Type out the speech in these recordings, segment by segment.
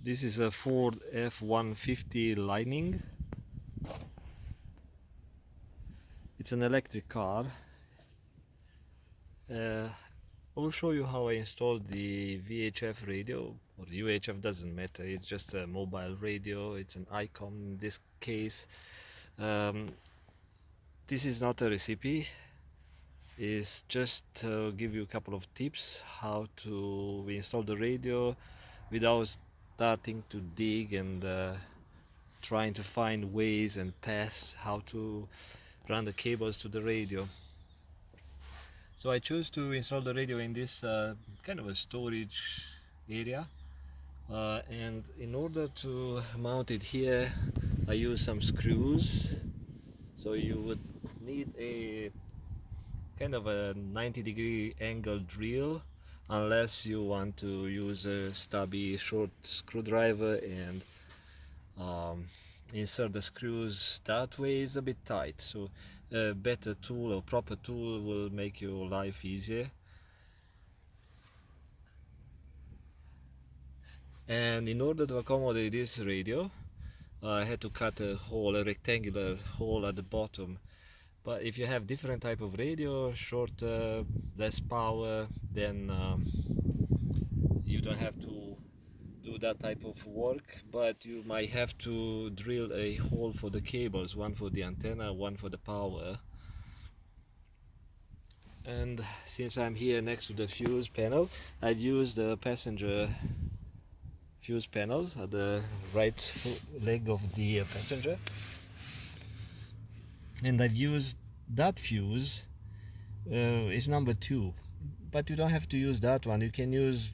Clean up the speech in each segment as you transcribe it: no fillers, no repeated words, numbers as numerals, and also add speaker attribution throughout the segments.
Speaker 1: This is a Ford F150 Lightning. It's an electric car. I will show you how I installed the VHF radio, or UHF, doesn't matter. It's just a mobile radio. It's an ICOM in this case. This is not a recipe. It's just to give you a couple of tips how to install the radio without starting to dig and trying to find ways and paths how to run the cables to the radio. So I chose to install the radio in this kind of a storage area, and in order to mount it here I use some screws. So you would need a kind of a 90-degree angle drill, unless you want to use a stubby short screwdriver and insert the screws that way. Is a bit tight, so a better tool or proper tool will make your life easier. And in order to accommodate this radio, I had to cut a hole, a rectangular hole at the bottom. But if you have different type of radio, shorter, less power, then you don't have to do that type of work, but you might have to drill a hole for the cables, one for the antenna, one for the power. And since I'm here next to the fuse panel, I've used the passenger fuse panels at the right leg of the passenger, and I've used that fuse. It's number 2, but you don't have to use that one. You can use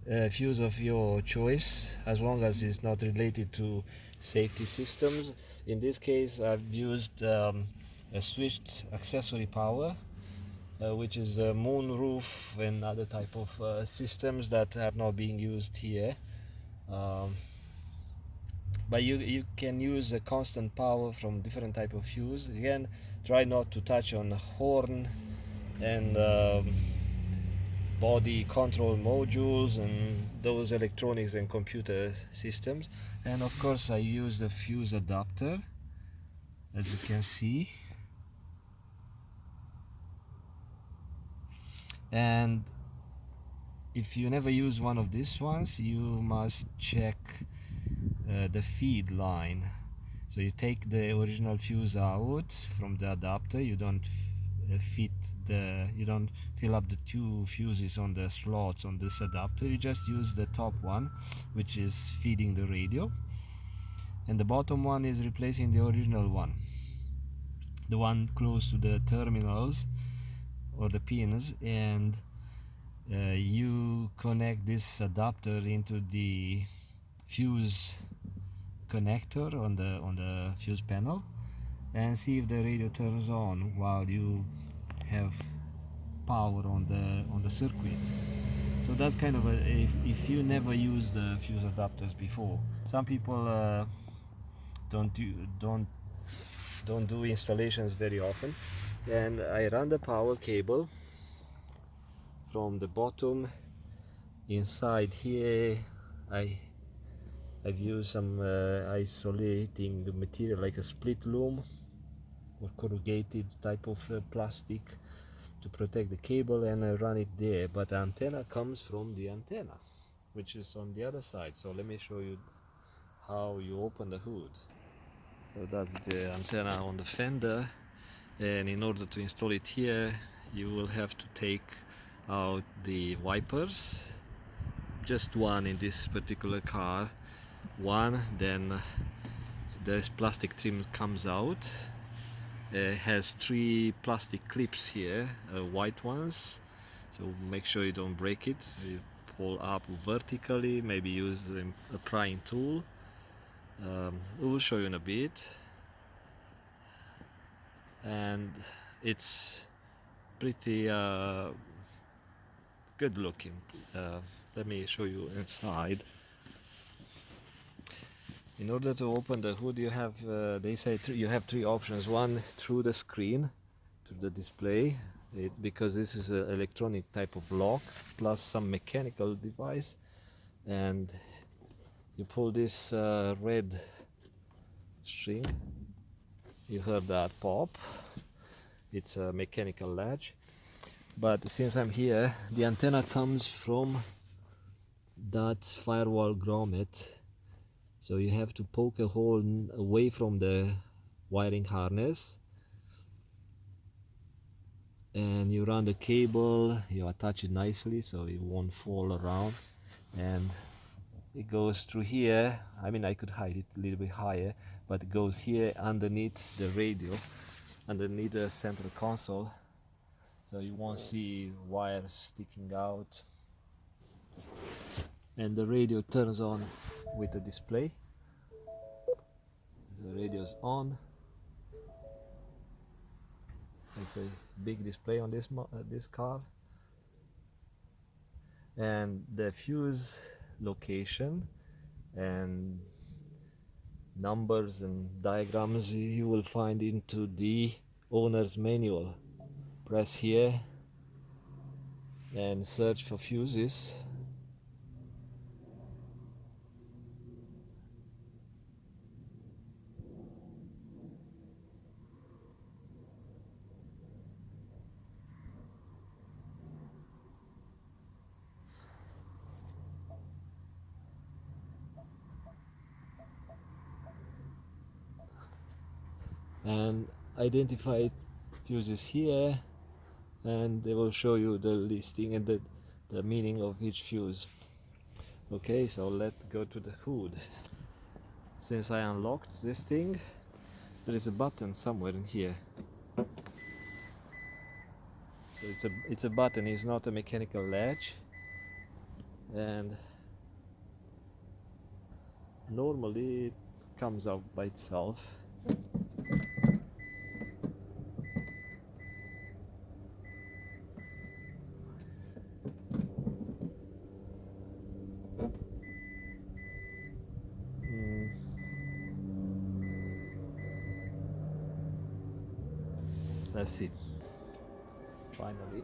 Speaker 1: a fuse of your choice as long as it's not related to safety systems. In this case I've used a switched accessory power, which is a moonroof and other type of systems that are not being used here. But you can use a constant power from different type of fuse. Again, try not to touch on horn and body control modules and those electronics and computer systems. And of course I use the fuse adapter, as you can see. And if you never use one of these ones, you must check the feed line. So you take the original fuse out from the adapter. You don't you don't fill up the 2 fuses on the slots on this adapter. You just use the top one, which is feeding the radio, and the bottom one is replacing the original one, the one close to the terminals or the pins. And you connect this adapter into the fuse connector on the fuse panel and see if the radio turns on while you have power on the circuit. So that's kind of if you never used the fuse adapters before. Some people don't do installations very often, and I run the power cable from the bottom. Inside here I've used some isolating material like a split loom or corrugated type of plastic to protect the cable, and I run it there. But the antenna comes from the antenna, which is on the other side. So let me show you how you open the hood. So that's the antenna on the fender, and in order to install it here you will have to take out the wipers, just one in this particular car, one. Then this plastic trim comes out. It has 3 plastic clips here, white ones, so make sure you don't break it. So you pull up vertically, maybe use a prying tool. We will show you in a bit. And it's pretty good looking. Let me show you inside. In order to open the hood, you have they say you have 3 options. One, through the screen to the display, because this is an electronic type of lock plus some mechanical device, and You pull this red string, you heard that pop. It's a mechanical latch, but since I'm here, the antenna comes from that firewall grommet, so you have to poke a hole away from the wiring harness, and you run the cable, you attach it nicely so it won't fall around, and it goes through here. I mean, I could hide it a little bit higher, but it goes here underneath the radio, underneath the central console, so you won't see wires sticking out. And the radio turns on with the display. The radio's on. It's a big display on this car, and the fuse location and numbers and diagrams you will find into the owner's manual. Press here and search for fuses. And identify fuses here, and they will show you the listing and the meaning of each fuse. Okay, so let's go to the hood. Since I unlocked this thing, there is a button somewhere in here. So it's a button, it's not a mechanical latch, and normally it comes out by itself. Let's see. Finally.